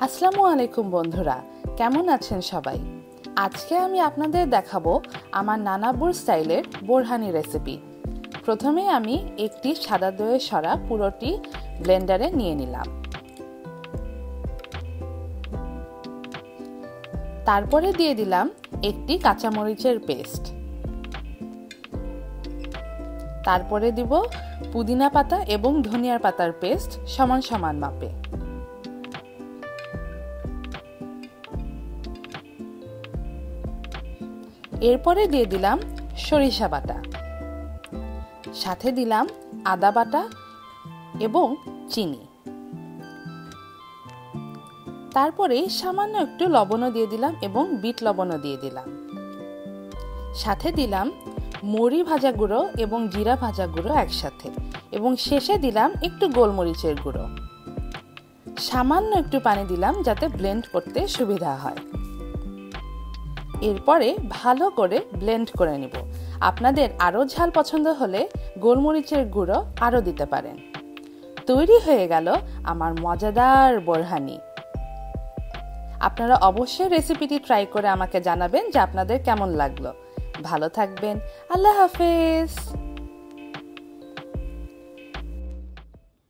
আসসালামু আলাইকুম বন্ধুরা, কেমন আছেন সবাই? আজকে আমি আপনাদের দেখাবো আমার নানাবুর স্টাইলের বোরহানি রেসিপি। প্রথমে আমি একটি সাদা দইয়ের সরা পুরোটি ব্লেন্ডারে নিয়ে নিলাম। তারপরে দিয়ে দিলাম একটি কাঁচামরিচের পেস্ট। তারপরে দিব পুদিনা পাতা এবং ধনিয়ার পাতার পেস্ট সমান সমান মাপে। এরপরে দিয়ে দিলাম সরিষা বাটা, সাথে দিলাম আদা বাটা এবং চিনি। তারপরে সামান্য একটু লবণও দিয়ে দিলাম এবং বিট লবণও দিয়ে দিলাম। সাথে দিলাম মরি ভাজা গুঁড়ো এবং জিরা ভাজা গুঁড়ো একসাথে, এবং শেষে দিলাম একটু গোলমরিচের গুঁড়ো। সামান্য একটু পানি দিলাম যাতে ব্লেন্ড করতে সুবিধা হয়। এরপরে ভালো করে ব্লেন্ড করে নিব। আপনাদের আরও ঝাল পছন্দ হলে গোলমরিচের গুঁড়ো আরও দিতে পারেন। তৈরি হয়ে গেল আমার মজাদার বোরহানি। আপনারা অবশ্যই রেসিপিটি ট্রাই করে আমাকে জানাবেন যে আপনাদের কেমন লাগলো। ভালো থাকবেন। আল্লাহ হাফেজ।